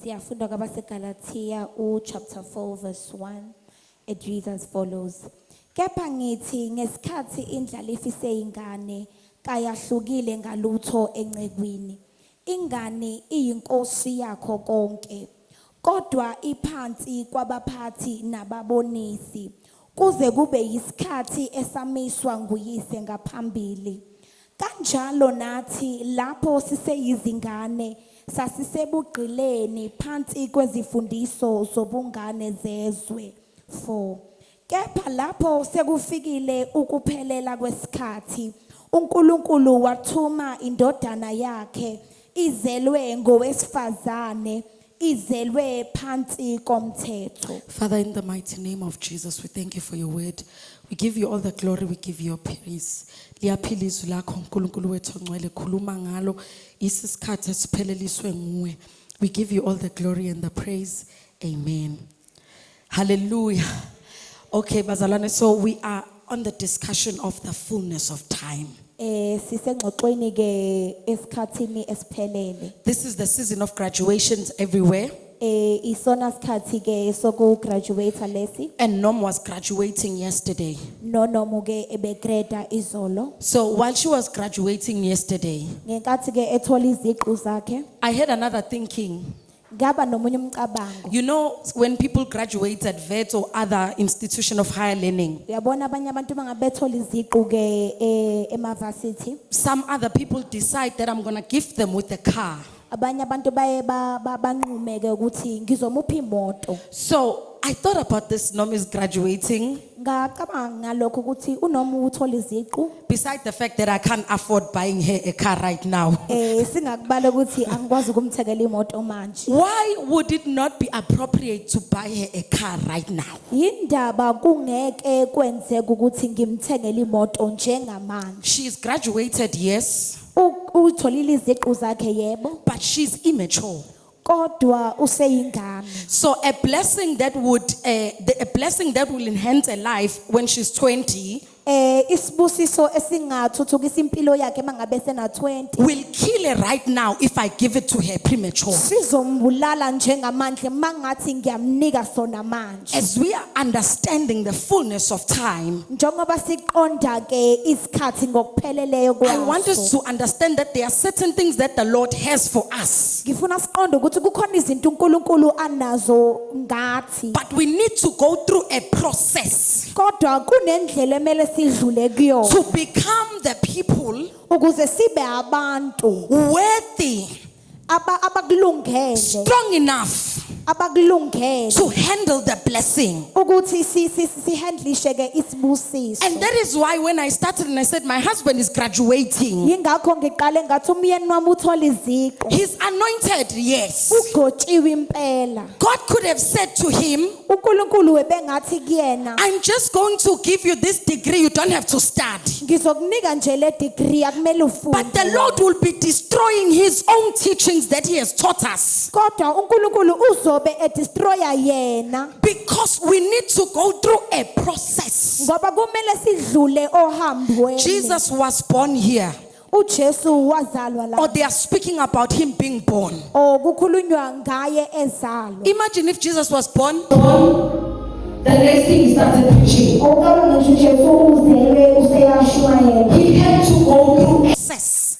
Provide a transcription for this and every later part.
Siyafunda kwabaseGalatia chapter 4 verse 1. It reads as follows. Kepha ngithi ngesikhathi indlala ifiseyingane kayahlukile ngalutho encekwini. Ingane iyinkosi yakho konke. Kodwa iphansi kwabaphathi nababonisi. Kuze kube yisikhathi esamiswa nguyise ngaphambili. Kanjalo nathi lapho siseyizingane sasisebugqileni phansi kwezifundiso zobungane zezwe. 4. Kepha lapho sekufikile ukuphelela kwesikhathi, uNkulunkulu wathuma indodana yakhe izelwe ngowesifazane, izelwe phansi komthetho. Father, in the mighty name of Jesus, we thank you for your word. We give you all the glory, we give you your praise. Liyaphilizwi lakho uNkulunkulu wethu ongcwele, khuluma ngalo isikhathi esipheleliswe nguwe. We give you all the glory and the praise. Amen. Hallelujah. Okay, bazalwane, so we are on the discussion of the fullness of time. Sisengxoxweni ke esikhathini esiphelele. This is the season of graduations everywhere. Isona sikhathi ke sokugraduate lesi. And Nom was graduating yesterday. Nonomu ke ebegrada izolo. So while she was graduating yesterday, Ngenkathi ke ethola iziqu zakhe, I had another thinking. ngaba nomunye umcabango. You know, when people graduate at VET or other institution of higher learning, Uyabona abanye abantu bangabethola iziqu ke emaversity. some other people decide that I'm going to gift them with a car. Abanye abantu baye banqume ke ukuthi ngizomupha imoto. So I thought about this. Nom is graduating. Ngacabanga ngalokho ukuthi unoma uthola iziqu. Besides the fact that I can't afford buying her a car right now. Singakubala ukuthi angikwazi ukumthekela imoto manje. Why would it not be appropriate to buy her a car right now? Yindaba kungeke kwenzeka ukuthi ngimthengele imoto njengamanje. She's graduated, yes, Utholile iziqu zakhe yebo, but she's immature. kodwa useyingane. So a blessing that will enhance her life when she's 20 Isibusiso esingathuthukisa impilo yakhe mangabe sena 20 will kill her right now if I give it to her premature. sizombulala njengamanje mangathi ngiyamnika sona manje. As we are understanding the fullness of time, Njengoba siqonda ke isikhathi ngokupheleleyo I want us kwaso. to understand that there are certain things that the Lord has for us, Ngifuna siqonde ukuthi kukhona izinto uNkulunkulu anazo ngathi. but we need to go through a process Kodwa kunendlela emele sidlule kuyo to become the people ukuze sibe abantu worthy, abakulungele, strong enough abakulungele to handle the blessing. ukuthi sihandlishe ke isibusiso. And that is why when I started and I said my husband is graduating, Yingakho ngiqale ngathi umyeni wami uthola iziqu. he's anointed, yes. Ugotshiwe impela. God could have said to him, uNkulunkulu webengathi kuyena I'm just going to give you this degree, you don't have to study. ngizokunika nje le degree akumele ufunde. But the Lord will be destroying his own teachings that he has taught us, Kodwa uNkulunkulu uzobe edestroya yena because we need to go through a process. ngoba kumele sidlule ohambweni. Jesus was born here, uJesu wazalwa or la. they are speaking about him being born. Kukhulunywa ngaye ezalwa. Imagine if Jesus was born, The next thing he started preaching. He had to go through process,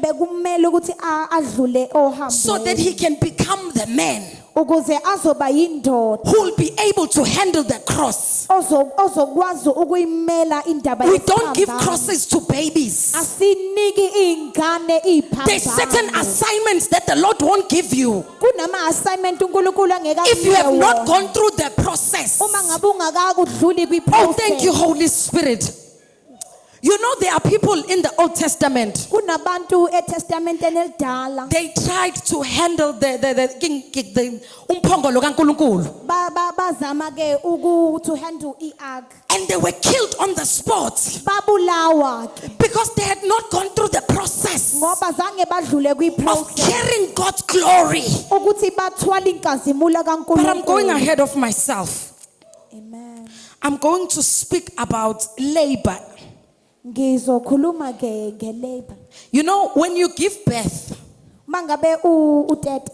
Bekumele ukuthi adlule so that ohambweni he can become the man ukuze azoba yindoda who will be able to handle the cross. ozokwazi ukuyimela indaba We don't give yesiphambano. crosses to babies. Asiniki ingane There's certain iphambano. assignments that the Lord won't give you Kunama assignment uNkulunkulu angeka if you have akunike not wona. gone through the process. Uma ngabe ungakakudluli Oh, kwi-process. thank you, Holy Spirit. You know, there are people in the Old Testament, Kunabantu eTestamenteni elidala they tried to handle the umphongolo kaNkulunkulu, bazama ke to handle i-ark. and they were killed on the spot Babulawa ke because they had not gone through the process ngoba zange badlule of kwi-process carrying God's glory. ukuthi bathwala inkazimulo But I'm going kaNkulunkulu. ahead of myself. Amen. I'm going to speak about labor. Ngizokhuluma ke ngelabor. You know, when you give birth, Mangabe uteta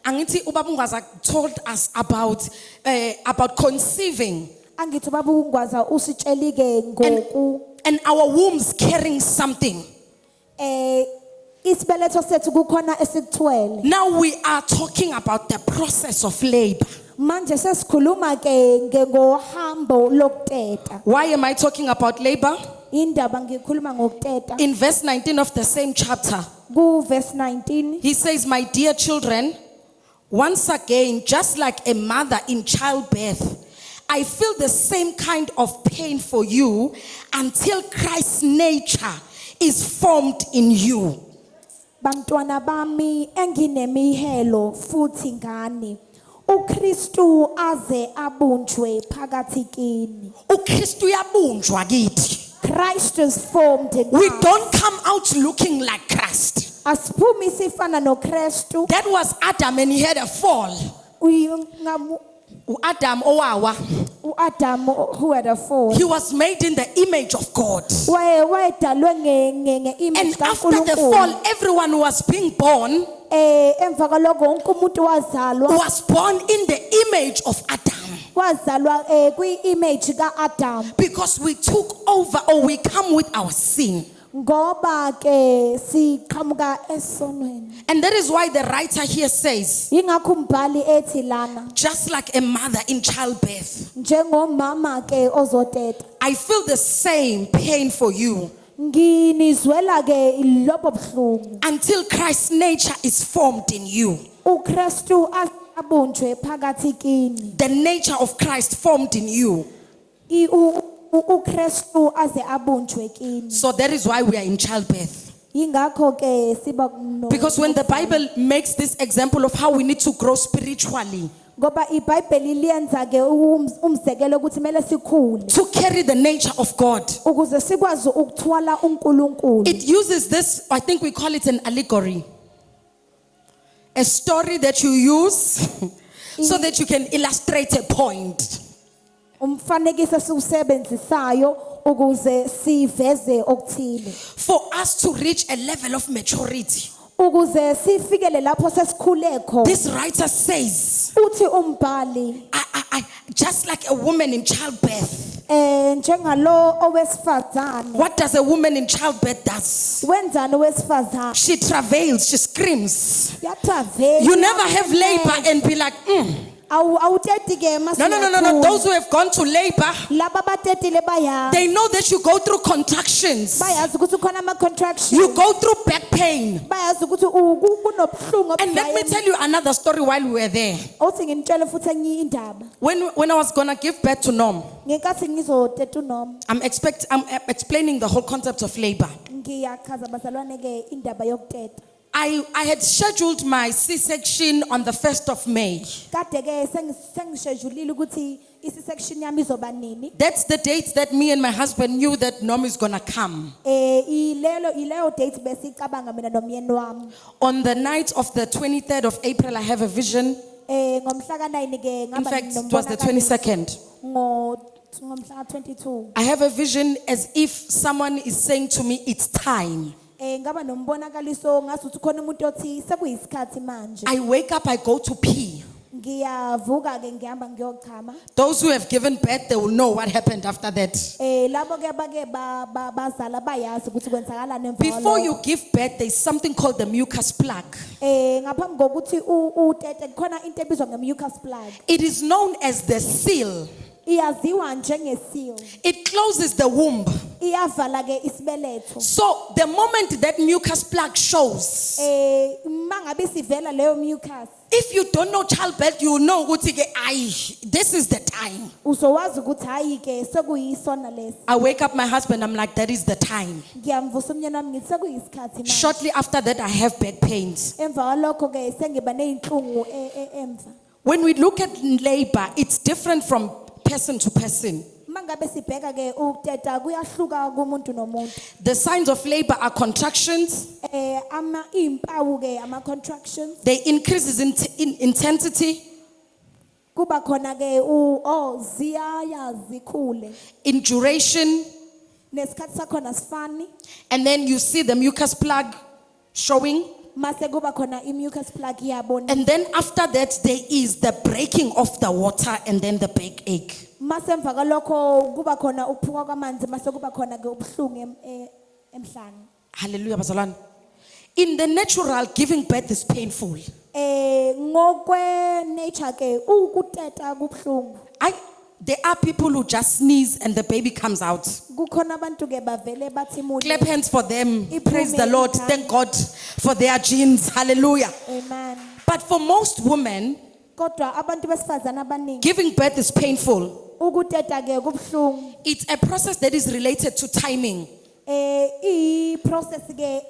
Angithi ubaba uNgwaza told us about conceiving Angithi ubaba uNgwaza usitsheli ke ngoku and our wombs carrying something. isibeletho sethu kukhona esikuthwele. Now we are talking about the process of labor. Manje sesikhuluma ke ngohambo lokuteta. Why am I talking about labor? Indaba ngikhuluma ngokuteta. In verse 19 of the same chapter, Ku verse 19 he says, "My dear children, once again, just like a mother in childbirth, I feel the same kind of pain for you until Christ's nature is formed in you." Bantwana bami enginemihelo futhi ngani uKristu aze abunjwe phakathi kini. uKristu uyabunjwa kithi. Christ is formed in We us. don't come out looking like Christ. Asiphumi sifana noKristu. That was Adam and he had a fall. Adam owawa. Adam who had a fall. He was made in the image of God. Wayedalwe nge-image And after the fall, everyone was being born emva kwalokho wonke umuntu wazalwa was born in the image of Adam. wazalwa kwi-image ka-Adam Because we took over or we come with our sin. ngoba ke siqhamuka esonweni. And that is why the writer here says, Yingakho umbhali ethi lana just like a mother in childbirth, njengomama ke ozoteta I feel the same pain for you nginizwela ke lobo buhlungu until Christ's nature is formed in you. uKristu abunjwe phakathi kini The nature of Christ formed in you. uKristu aze abunjwe kini. So that is why we are in childbirth. Yingakho ke siba Because when the Bible makes this example of how we need to grow spiritually, ngoba iBhayibheli liyenza ke umzekelo ukuthi kumele sikhule to carry the nature of God, ukuze sikwazi ukuthwala uNkulunkulu. it uses this, I think we call it an allegory. A story that you use so that you can illustrate a point. Umfanekiso siusebenzisayo ukuze siveze okuthile. For us to reach a level of maturity. Ukuze sifikele lapho sesikhule khona. This writer says, Uthi umbhali I just like a woman in childbirth. njengalo owesifazane. What does a woman in childbirth does? Wenzani owesifazane? She travails, she screams. Yatravela. You never have labor and be like, Awuteti ke No. Those who have gone to labor, laba batetile bayazi. they know that you go through contractions. Bayazi ukuthi khona ama contractions. You go through back pain. Bayazi ukuthi kunobuhlungu And let me tell you another story while we were there. Uthi nginitshele futhi enye indaba. When I was going to give birth to Nom, Ngenkathi ngizoteta uNoma I'm explaining the whole concept of labor. ngiyachaza bazalwane ke indaba yokuteta. I had scheduled my C-section on the 1st of May. Kade ke sengishejulile ukuthi isi-section yami izoba nini. That's the date that me and my husband knew that Nom is going to come. Ileyo date besicabanga mina nomyeni wami. On the night of the 23rd of April, I have a vision. Ngomhla ka-9 ke In ngaba fact, it was the 22nd. ngomhla ka-22. I have a vision as if someone is saying to me, it's time. Ngaba nombonakaliso ngasuthi khona umuntu othi sekuyisikhathi manje. I wake up, I go to pee. Ngiyavuka ke ngihamba ngiyochama. Those who have given birth, they will know what happened after that. Labo ke bake bazala bayazi ukuthi kwenzakalani emva Before you give birth, there's something called the mucus plug. ngaphambi kokuthi utete khona into ebizwa nge-mucus plug. It is known as the seal. Iyaziwa njenge-seal. It closes the womb. Iyavala ke isibeletho. So the moment that mucus plug shows, Mangabe sivela leyo mucus. if you don't know childbirth, you will know this is the time. Uzowazi ukuthi hayi ke sekuyisona lesi. I wake up my husband, I'm like, that is the time. Ngiyamvusa umnyeni wami ngithi sekuyisikhathi manje. Shortly after that, I have back pains. Emva kwalokho ke sengiba nezinhlungu emva. When we look at labor, it's different from person to person. Mangabe sibheka ke ukuteta kuyahluka kumuntu nomuntu. The signs of labor are contractions. Impawu ke ama contractions. They increases in intensity, Kuba khona ke ziyaya zikhule. in duration, Nesikhathi sakhona sifani. and then you see the mucus plug showing. mase kuba khona i-mucus plug yabo And then after that, there is the breaking of the water and then the backache. mase emva kalokho kuba khona ukuphuka kwamanzi mase kuba khona ke ubuhlungu emhlane. Hallelujah, bazalwane. In the natural, giving birth is painful. Ngokwe nature ke ukuteta kubuhlungu. There are people who just sneeze and the baby comes out. Kukhona abantu ke bavele bathi mule. Clap hands for them. Praise the Iphume Lord. ikhaya. Thank God for their genes. Hallelujah. Amen. But for most women, Kodwa abantu besifazana abaningi giving birth is painful. ukuteta ke kubuhlungu. It's a process that is related to timing. I process ke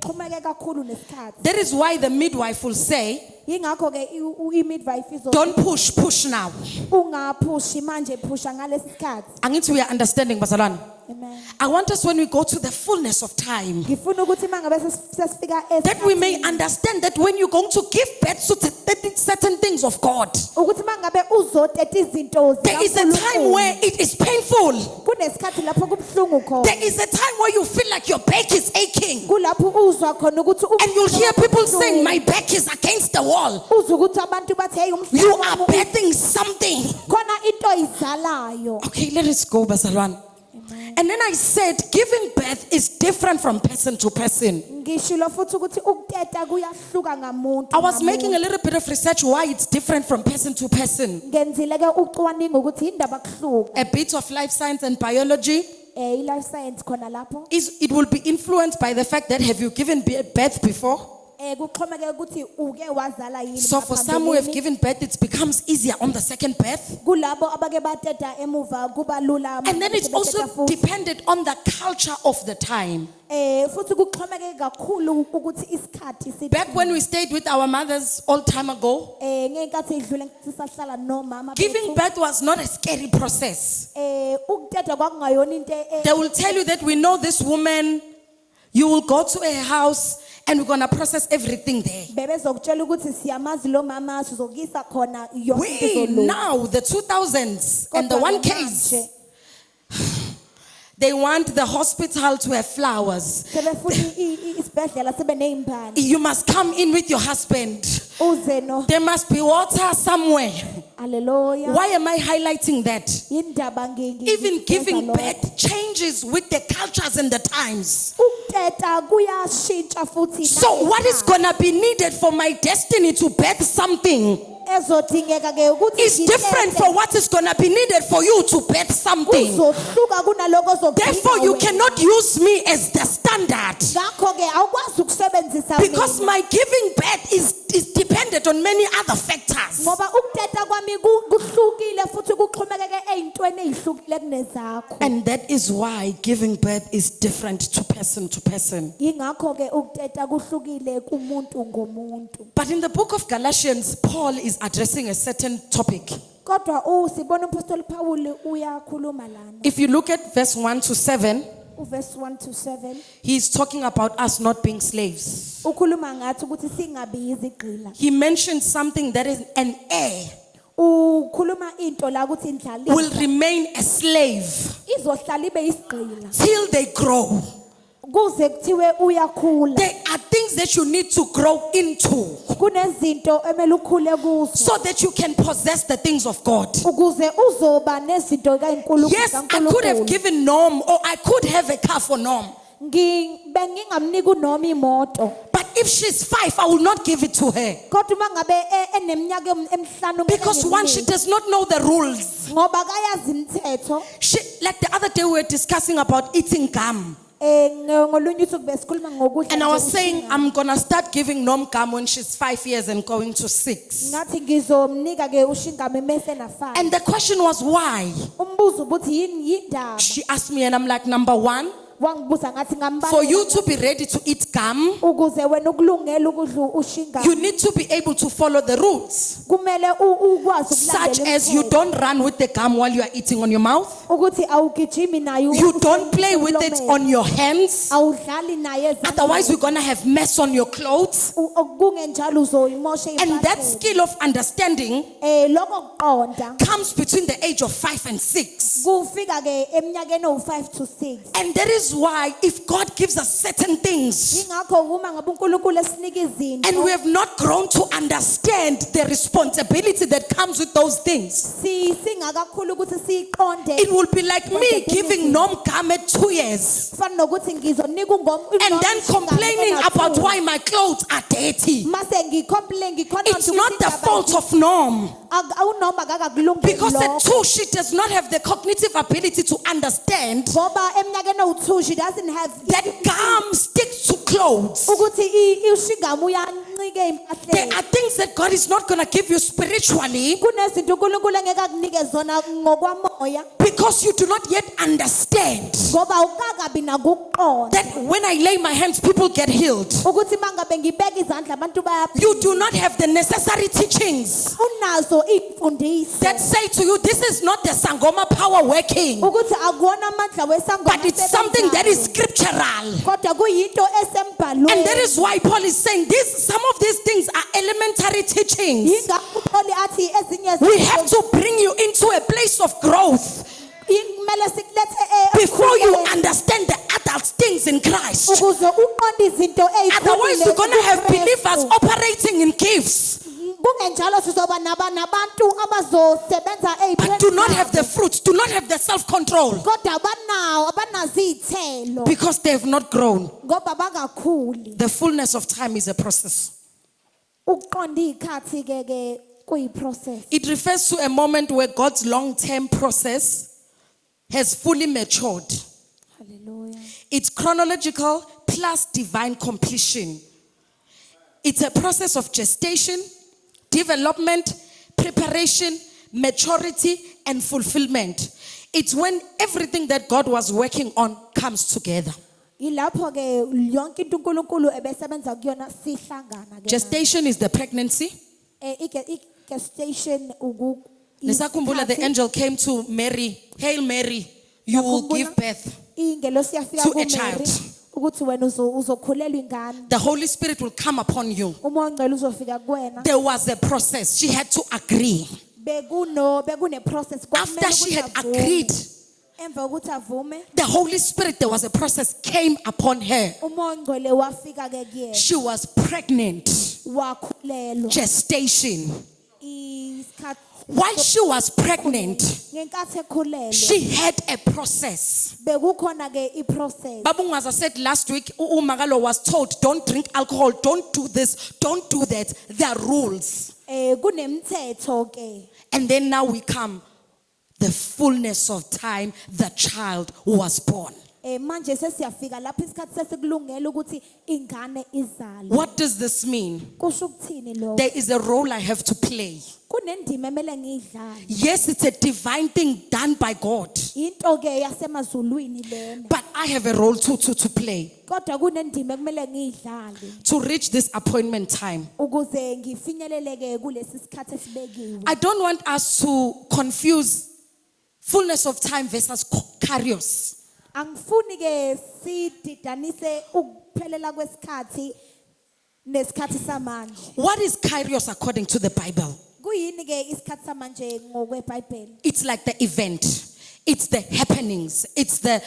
xhumeke kakhulu nesikhathi. That is why the midwife will say, Yingakho ke i-midwife izo don't push now. ungaphushi manje phusha ngalesi sikhathi. Angithi we are understanding, bazalwane. Amen. I want us when we go to the fullness of time, Ngifuna ukuthi mangabe sesifika that we may esikhathini, understand that when you're going to give birth to certain things of God, ukuthi mangabe uzoteta izinto there is a time where it is painful. kunesikhathi lapho kubuhlungu khona. There is a time where you feel like your back is aching. Kulapho uzwa khona ukuthi And you'll hear people saying, my back is against the wall. uzwa ukuthi abantu bathi hey umhlaba You are wami birthing something. khona into izalayo. Okay, let us go, Bazalwan. And then I said, giving birth is different from person to person. Ngishilo futhi ukuthi ukuteta kuyahluka ngamuntu. I was ngamuntu. making a little bit of research why it's different from person to person. Ngenzile ke ucwaningo ukuthi indaba kuhluka. A bit of life science and biology I-life science khona lapho. it will be influenced by the fact that have you given birth before? Kuxhomeke ukuthi uke wazala yini. So for some who have ngaphambilini. given birth, it becomes easier on the second birth. Kulabo abake bateta emuva kuba lula. And then it's manje also beteta futhi. dependent on the culture of the time. Futhi kuxhomeke kakhulu ukuthi isikhathi sithi. Back when we stayed with our mothers all time ago, ngeenkathi edlule sisahlala nomama giving bethu. birth was not a scary process. Ukuteta kwakungayona into They will tell you that we know this woman, you will go to a house and we're going to process everything there. bebezokutshela ukuthi siyamazi lo mama sizokisa khona yonke We into lo. now, the 2000s, and the Kodwa one ke case, manje, they want the hospital to have flowers. sebefuna isibhedlela sibe nezimpande. You must come in with your husband. Uze no. There must be water somewhere. Hallelujah. Why am I highlighting that? Indaba Even giving birth changes with the cultures and the times. ukuteta kuyashintsha futhi. So what is going to be needed for my destiny to birth something ezodingeka ke ukuthi is different for what is going to be needed for you to birth something. uzohluka kunaloko ozodinga Therefore, you wena. cannot use me as the standard. Ngakho ke awukwazi ukusebenzisa Because mina. my giving birth is dependent on many other factors. Ngoba ukuteta kwami kuhlukile futhi kuxhomekeke ezintweni ezihlukile kunezakho. And that is why giving birth is different to person to person. Yingakho ke ukuteta kuhlukile kumuntu ngomuntu. But in the book of Galatians, Paul is addressing a certain topic. Kodwa sibona umpostoli Paul uyakhuluma lana. If you look at verse 1 to 7, Verse 1 to 7 he's talking about us not being slaves. ukhuluma ngathi ukuthi singabi yizigqila. He mentions something that is an heir Ukhuluma into la ukuthi will indlalifa remain a slave izohlala ibe yisigqila. till they grow. Kuze kuthiwe uyakhula. There are things that you need to grow into Kunezinto emele ukhule kuzo so that you can possess the things of God. ukuze uzoba nezinto kaNkulunkulu. Yes, I could have given Norm, or I could have a car for Norm. Bengingamnika uNomi imoto. But if she's 5, I will not give it to her. Kodwa mangabe eneminyaka emihlanu Because one, she does not know the rules. ngoba kayazi imithetho. Like the other day, we were discussing about eating gum. Ngolunye usuku besikhuluma ngokudla. And I nje was saying, ushinga. I'm going to start giving Norm gum when she's 5 years and going to 6. Ngathi ngizomnika ke ushingame mase na 5. And the question was, why? Umbuzo ukuthi yini yindaba. She asked me, and I'm like, number one, Wangibuza ngathi ngambala. for you to be ready to eat gum, ukuze wena ukulungela ukudla ushinga. you need to be able to follow the rules. Kumele ukwazi Such ukulandela as you umthetho. don't run with the gum while you are eating on your mouth. Ukuthi awugijimi nayo. You don't play with it on your hands. Awudlali naye ezandleni. Otherwise, we're going to have mess on your clothes. Kungenjalo uzoyimosha And that impahla. skill of understanding Lokho kuqonda comes between the age of 5 and 6. kufika ke eminyakeni o5 to 6. And that is is why if God gives us certain things ingakho uma ngabe uNkulunkulu esinika izinto and we have not grown to understand the responsibility that comes with those things, singakakhulu ukuthi siqonde it will be like me giving Nomgame 2 years kufana nokuthi ngizonika and then complaining about why my clothes are dirty. mase ngicomplain ngikhona It's not the fault of Norm, awunoma ngakakulungeli because the lokho two, she does not have the cognitive ability to understand ngoba eminyakeni owu2 she doesn't have that gum sticks to clothes. ukuthi ushingama uyancike There empahleni are things that God is not going to give you spiritually kunezinto uNkulunkulu engeke akunike zona ngokwamoya because you do not yet understand ngoba ukakabi nakuqonda that when I lay my hands, people get healed. ukuthi mangabe ngibeka izandla abantu You do not have the necessary teachings unazo imfundiso that say to you, this is not the Sangoma power working, ukuthi akuona amandla wesangoma but it's something that is scriptural. kodwa kuyinto esembhalweni And that is why Paul is saying some of these things are elementary teachings. yingakho uPaul athi ezinye We have to bring you into a place of growth kumele sikulethe before you understand the adult things in Christ. ukuze uqonde izinto Otherwise, you're going to have believers operating in gifts kungenjalo sizoba nabantu abazosebenza but do not have the fruits, do not have the self-control kodwa abanazo izithelo because they have not grown. ngoba bangakhuli The fullness of time is a process. ukuqonda ikhathi ke kuyiprocess It refers to a moment where God's long-term process has fully matured. hallelujah It's chronological plus divine completion. It's a process of gestation, development, preparation, maturity, and fulfillment. It's when everything that God was working on comes together. ilapho ke yonke into uNkulunkulu ebesebenza kuyona sihlangana ke Gestation is the pregnancy. gestation Nisakhumbula the angel came to Mary. Hail Mary, you will give birth. ingelosi yafika to a kuMary child. ukuthi wena uzokhulelwa ingane The Holy Spirit will come upon you. umoya ongcwele uzofika kuwena There was a process. She had to agree. bekune process After she had agreed, emva kokuthi avume the Holy Spirit, there was a process, came upon her. umoya ongcwele wafika ke kuyena She was pregnant. wakhulelwa Gestation. isikhathi While she was pregnant, ngenkathi ekhulelwe she had a process. bekukhona ke iprocess Babungaza said last week, Umagalo was told, don't drink alcohol, don't do this, don't do that. There are rules. kunemthetho ke And then now we come, the fullness of time, the child was born. manje sesiyafika lapho isikhathi sesikulungela ukuthi ingane izalwe What does this mean? kusho ukuthini lo There is a role I have to play. kunendima emele ngiyidlale Yes, it's a divine thing done by God, into ke yasemazulwini lena but I have a role to play kodwa kunendima ekumele ngiyidlale to reach this appointment time. ukuze ngifinyeleleke kulesi sikhathi esibekiwe I don't want us to confuse fullness of time versus kairos. angifuni ke sididanise ukuphelela kwesikhathi nesikhathi samanje What is kairos according to the Bible? kuyini ke isikhathi samanje ngokweBhayibheli It's like the event. It's the happenings. It's the,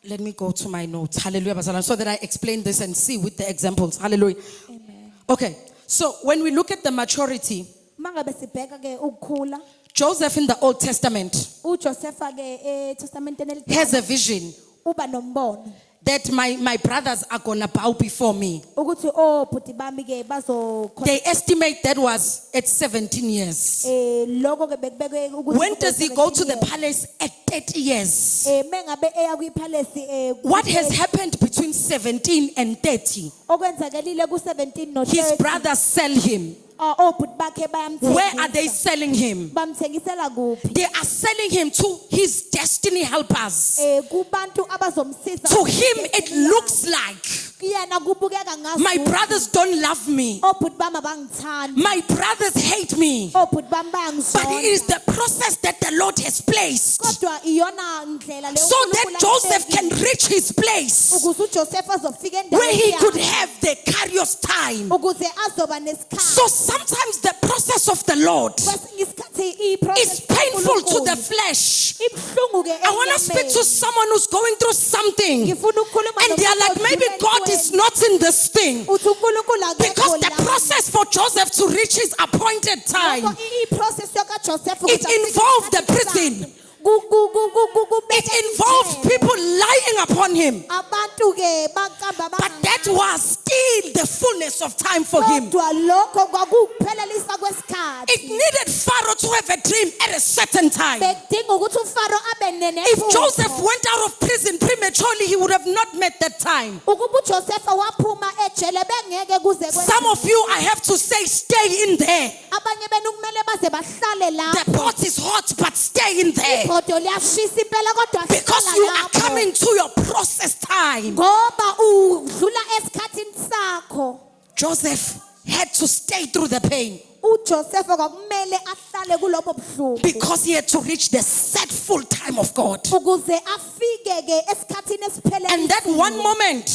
let me go to my notes. Hallelujah. Basalam, so that I explain this and see with the examples. Hallelujah. amen Okay. So when we look at the maturity, mangabe sibheka ke ukukhula Joseph in the Old Testament uJosepha ke eTestamenteni has a vision uba nombono that my brothers are going to bow before me. ukuthi bhuti bami ke They estimate that was at 17 years. lokho ke bekubekwe ukuthi When does he go to the palace? At 30 years. mengabe eya kwipalace What has happened between 17 and 30? okwenzakelile ku17 no His 30 brothers sell him. obhuti bakhe Where are they bayamthengisa selling him? bamthengisela kuphi They are selling him to his destiny helpers. kubantu abazomsiza To him, it looks like yena kubukeka ngazo my brothers don't love me. obhuti bami abangithandi My brothers hate me. obhuti bami But it is bayangizonda the process that the Lord has placed kodwa iyona ndlela leyo so that uNkulunkulu Joseph ayibekile. can reach his place ukuze uJoseph azofika where he endaweni could yakhe, have the kairos time. ukuze azoba nesikhathi So sometimes the process of the Lord kwesinye isikhathi ukuthi It's i-process painful to the kaNkulunkulu flesh. ibuhlungu ke I want to speak to someone who's going through something. ngifuna ukukhuluma And they are like, maybe God is not in this thing. uthi uNkulunkulu Because akekho the la. process for Joseph to reach his appointed time, Ngoba i-process yokaJoseph it ukuthi afike involved the isikhathi prison. sakhe. It involved people lying upon him. abantu ke baqamba But that was still the fullness of time for him. kodwa lokho kwakuphelelisa kwesikhathi It needed Pharaoh to have a dream at a certain time. bekudinga ukuthi uFaro abe If Joseph went out of prison prematurely, he would have not met that time. ukuba uJoseph waphuma ejele bengeke kuze Some of you, I have to say, stay in there. abanye benu kumele baze bahlale The lapho pot is hot, but stay in there. igodo liyashisa impela kodwa Because hlala you are lapho. coming to your process time. ngoba udlula esikhathini sakho Joseph had to stay through the pain uJoseph kwakumele ahlale kulobo buhlungu because he had to reach the set full time of God. ukuze afike ke esikhathini And that one moment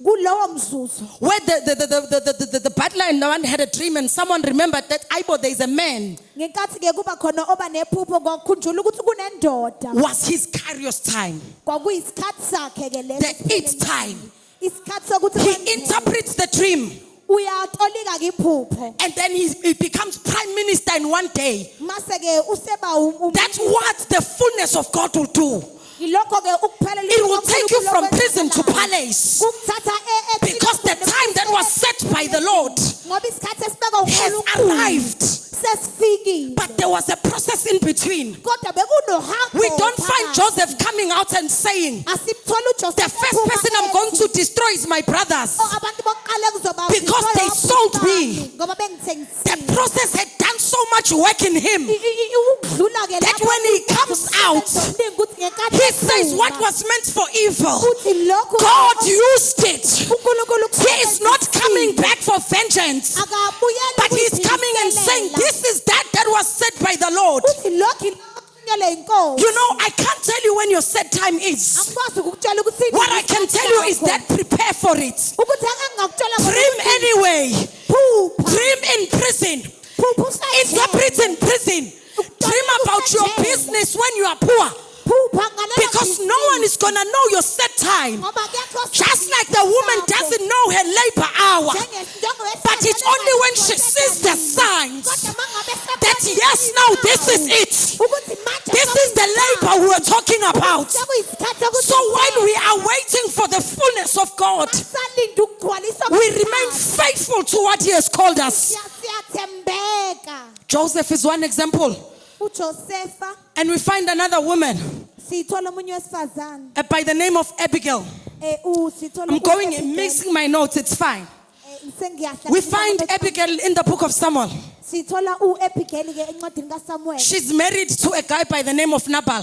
kulowo mzuzu where the butler and the one had a dream and someone remembered that Aibo, there is a man, ngenkathi ke kuba khona oba nephupho kwakhunjula ukuthi kunendoda was his Kairos time, kwakuyisikhathi sakhe ke leso the it time. isikhathi sokuthi He kwenzeke. interprets the dream uyatolika ke iphupho and then he becomes prime minister in one day. mase ke useba That's what the fullness of God will do. ilokho ke ukuphelelisa It will take you from prison to kwaNkulunkulu palace. ukuthatha Because the time that was set by the Lord ngoba isikhathi esibekwa has uNkulunkulu arrived. sesifikile But there was a process in between. kodwa bekunohambo We don't find phakathi. Joseph coming out and saying, asimtholi uJoseph the first person I'm going to destroy is my brothers. abantu bokuqala kuzoba Because they sold me. ngoba The bengithengisile process had done so much work in him. ukudlula ke That lapho when he comes out, ukuthi ngenkathi He says edlula, what was meant for evil, uthi lokhu God used it. uNkulunkulu He is not coming back for vengeance, akabuyeli but he's coming and saying, this is that was said by the Lord. uthi lokhu akunyele inkosi You know, I can't tell you when your set time is. angikwazi ukutshela ukuthi What I can tell you is that prepare for it. ukuthi angingakutshela Dream anyway. phupha Dream in prison. phupha Interpret in prison. Dream about your business when you are poor. phupha ngalelo Because no one is going to know your set time. ngoba kuyakho Just like the woman doesn't know her labor hour. But it's only when she sees the signs that yes, now this is it. This is the labor we are talking about. So while we are waiting for the fullness of God, we remain faithful to what He has called us. siyathembeka Joseph is one example. uJosepha And we find another woman sithola umunye wesifazane by the name of Abigail. sithola I'm going mixing my notes, it's fine. We find Abigail in the book of Samuel. sithola uAbigail ke encwadini kaSamuel She's married to a guy by the name of Nabal.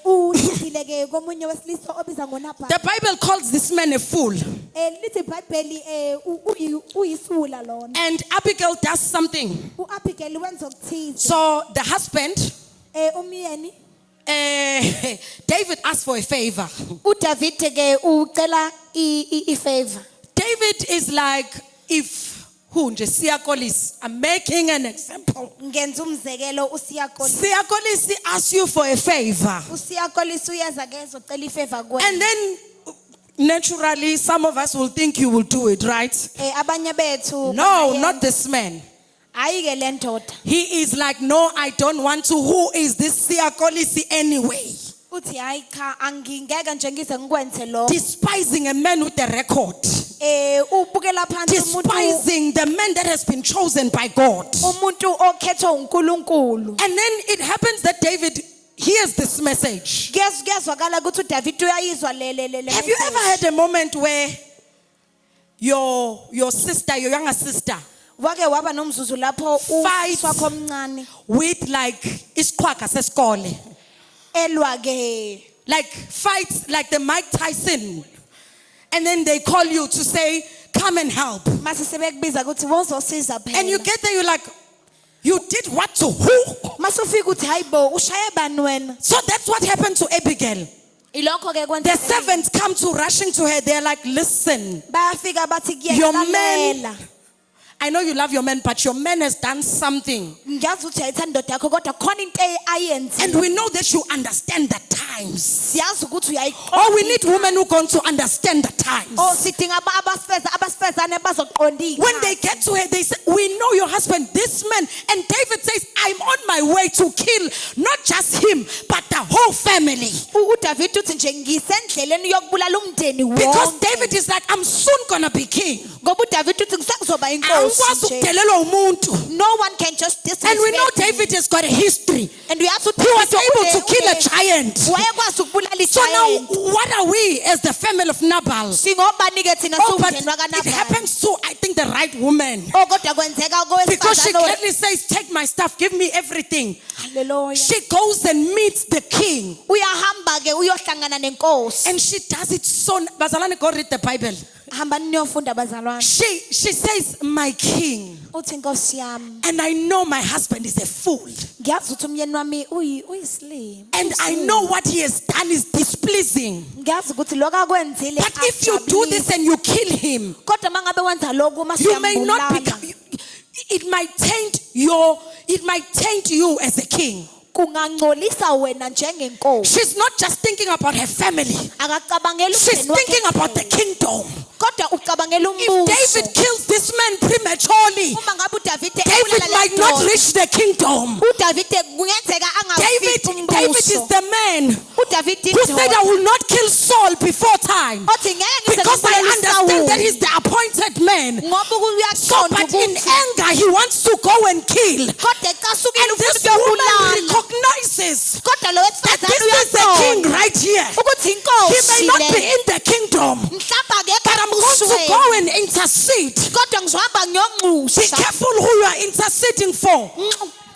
ushadile ke komunye wesilisa obiza ngoNabal The Bible calls this man a fool. lithi iBhayibheli uyisula lona And Abigail does something. uAbigail wenza okuthize So the husband, umyeni David asked for a favor. uDavid ke ucela ifavor David is like, if I'm making an example. ngenza umzekelo uSiyakolisi Siyakolisi asks you for a favor. uSiyakolisi uyeza ke ezocela ifavor kuwe And then naturally, some of us will think you will do it, right? abanye bethu No, not this man. hayi ke le ndoda He is like, no, I don't want to. Who is this Siyakolisi anyway? uthi hayi cha angingeke nje ngize ngikwenze lo Despising a man with a record. ubukela phansi umuntu Despising the man that has been chosen by God. umuntu okhethwe uNkulunkulu And then it happens that David hears this message. kuyazwakala ukuthi uDavid uyayizwa le Have you ever had a moment where your sister, your younger sister, wake waba nomzuzu lapho Fight. uswakho omncane with like isiqhwaga sesikole, elwa ke like fights like the Mike Tyson, and then they call you to say, come and help. mase sebekubiza ukuthi wozosiza And you phela get there, you're like, you did what to who? mase ufika uthi hayibo ushaye bani wena So that's what happened to Abigail. ilokho ke The kwenza servants come to rushing to her. They're like, listen, bayafika bathi your man kuyelalela I know you love your man, but your man has done something. ngiyazi ukuthi uyayithanda indoda yakho kodwa khona into ayenzi And we know that you understand the times. siyazi ukuthi Oh, we uyayiqonda need women who are going to understand the times. oh sidinga abasifazane bazoqonda When they get to her, they say, we know your husband, this man. And David says, I'm on my way to kill not just him, but the whole family. uDavid uthi nje ngisendleleni yokubulala umndeni Because wonke David is like, I'm soon going to be king. ngoba uDavid uthi ngisekuzoba Angikwazi inkosi nje ukudelela umuntu. no one can just disrespect And we know me. David has got a history. and uyazi He was able to kill a giant. wayekwazi ukubulala So now, igiant what are we as the family of Nabal? singobani ke thina Oh, but siwumndeni it wakanabani happens to, I think, the right woman. oh kodwa kwenzeka Because she kowesifazane gladly says, take my stuff, give me everything. haleluya She goes and meets the king. uyahamba ke uyohlangana nenkosi And she does it so, Bazalwane, go read the Bible. hamba niyofunda bazalwane She says, my king. uthi nkosi yami And I know my husband is a fool. ngiyazi ukuthi umyeni wami uyisilimi And I know what he has done is displeasing. ngiyazi ukuthi lokho akwenzile But if you do this and you kill him, kodwa mangabe wenza lokho you may not masiyambulala become, it might taint you as a king. kungangcolisa wena njengenkosi She's not just thinking about her family. akacabangela She's umndeni wakhe thinking about the kuphela. kingdom. kodwa ucabangela If umbuso David kills this man prematurely, uma ngabe uDavide David might not reach the kingdom. uDavide kungenzeka David is umbuso the man uDavide who said, I will not kill Saul before time. othi ngeke ngize Because I ngibulale understand that uSawuli. he's the appointed man. ngoba So, uyaqonda but in ukuthi anger, he wants to go and kill. kodwa ekasukile And this ufuna woman ukubulala recognizes kodwa lo that wesifazane this is the king uyaqonda right here. ukuthi He inkosi may not be le in the kingdom, mhlawumbe but I'm going to akekho go and intercede. kodwa ngizohamba Be ngiyonxusa careful who you are interceding for.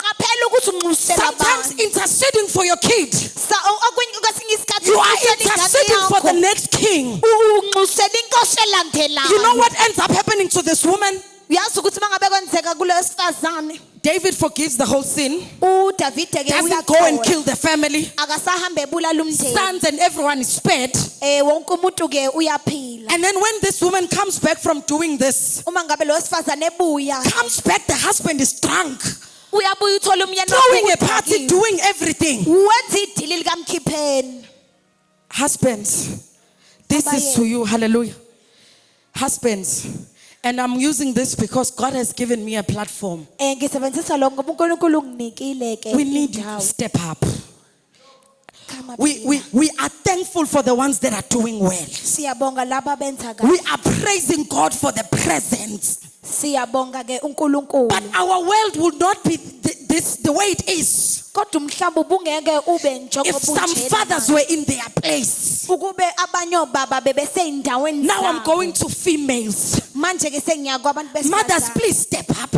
qaphela ukuthi unxusela Sometimes abantu interceding for your kid, kwesinye isikhathi you are unxusela ingane interceding for the yakho. next king. unxusela inkosi elandelayo You know what ends up happening to this woman? uyazi ukuthi mangabe kwenzeka kulo wesifazane David forgives the whole sin, uDavide ke doesn't go and kill the family, akasahambe ebulala umndeni sons and everyone is spared. wonke umuntu ke uyaphila And then when this woman comes back from doing this, uma ngabe lo wesifazane ebuya comes back, the husband is drunk, uyabuya uthola umyeni throwing a wakhe party, udakiwe. doing everything. wenza idili likamkhipheni Husbands, this is to you. Hallelujah. Husbands, and I'm using this because God has given me a platform. ngisebenzisa lo ngoba uNkulunkulu unginikile ke We need you to indawo. step up. Come up We, here. we are thankful for the ones that are doing well. Siyabonga laba benza kahle We are praising God for the presence. siyabonga ke uNkulunkulu But our world would not be the way it is kodwa umhlaba ubungeke ube if njengoba some fathers were in their place. ukube abanye obaba bebeseyindaweni Now I'm zabo. going to females. manje ke sengiya kwabantu Mothers, besifazane please step up.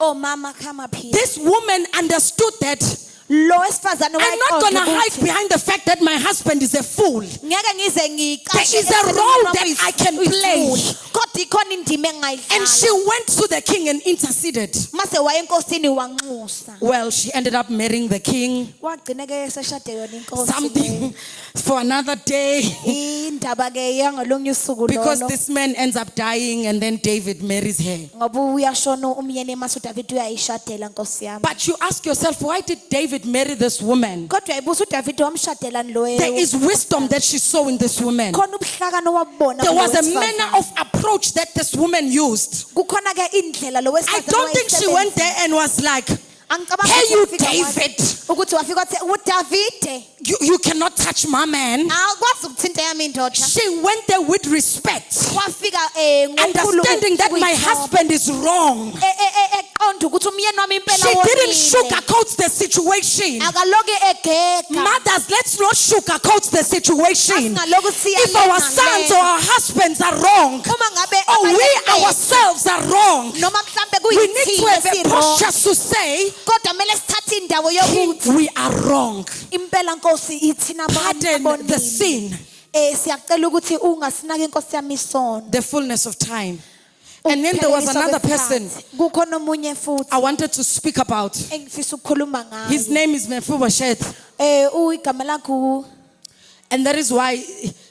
oh mama come up here This woman understood that lo wesifazane I'm not going to wayaqonda hide ukuthi behind the fact that my husband is a fool. ngeke ngize There is a role that I can play. kodwa ikhona indima And she engayidlala went to the king and interceded. mase waye enkosini wanxusa Well, she ended up marrying the king. wagcine ke seshade yona inkosi le. Something for another day. indaba ke yangalonye usuku Because lolo this man ends up dying and then David marries her. ngoba uyashona umyeni mase uDavid uyayishadela nkosi yami But you ask yourself, why did David marry this woman? kodwa ayibuza uDavid wamshadelani lo There is wisdom that she saw in this woman. khona ubuhlakani wabona There kulo was a wesifazane. manner of approach that this woman used. kukhona ke indlela lo I wesifazane don't think she went there and was like, Angicabangi hey, ukuthi you wafika wathi- David, ukuthi wafika wathi uDavide you cannot touch my man. akwazi ukuthinta yami indoda She went there with respect, wafika understanding that my husband is wrong. eqonda ukuthi umyeni wami impela She didn't wonile. sugarcoat the situation. akaloke egeka Mothers, let's not sugarcoat the situation. Asingaloku If our siyalenga sons le. or our husbands are wrong, uma ngabe or we abanye bethu ourselves are wrong, noma mhlambe we need to kuyithina have a sirong posture to say, kodwa kumele sithathe indawo yokuthi we are wrong. impela Nkosi ithina Pardon the sin, siyacela ukuthi ungasinaki Nkosi yami isono the fullness of time. And then there was another person kukhona omunye futhi I wanted to speak about. engifisa ukukhuluma ngaye His name is Mephibosheth. igama lakho And that is why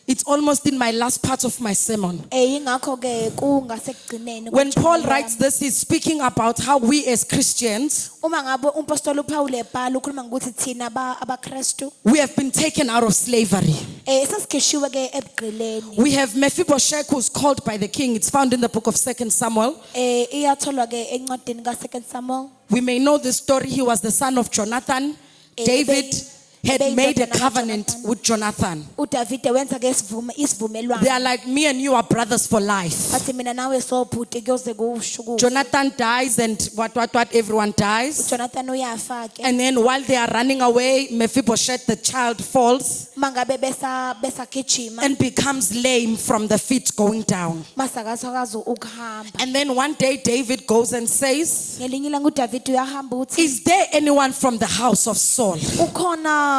It's almost in my last part of my sermon. ingakho ke kungasekugcineni When Paul kwejubile writes yami. this, he's speaking about how we as Christians, Uma ngabe umpostoli uPaul ebhala ukhuluma ngokuthi thina abaKristu we have been taken out of slavery. sesikheshiwe ke ebugqileni. We have Mephibosheth who's called by the king. It's found in the book of 2 Samuel. Iyatholwa ke encwadini ka2 Samuel. We may know the story. He was the son of Jonathan. David had made a covenant with Jonathan. uDavide wenza ke isivumelwano. They are like, me and you are brothers for life. Athi mina nawe sobhuti kuyoze kushuku. Jonathan dies and what, everyone dies. Jonathan uyafa ke. And then while they are running away, Mephibosheth, the child, falls Mangabe besagijima and becomes lame from the feet going down. masakazakaza ukuhamba. And then one day David goes and says, Ngelinye ilanga uDavide uyahamba uthi is there anyone from the house of Saul? ukhona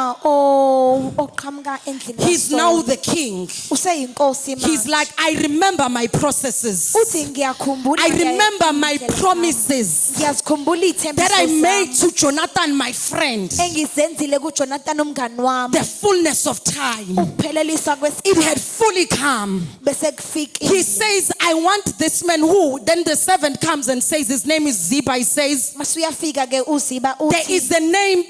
oqhamuka endlini He's kaSaul. now the king. Useyinkosi manje. He's like, I remember my processes. uthi ngiyakhumbula I remember my indlela zami. promises Ngiyazikhumbula that I ithembiso made zami to Jonathan, my friend. engizenzile kuJonathan umngani wami. The fullness of time. Ukuphelelisa It had kwesikhathi fully come. bese kufikile. He says, I want this man who, then the servant comes and says, his name is Ziba. He says, Masuyafika ke uZiba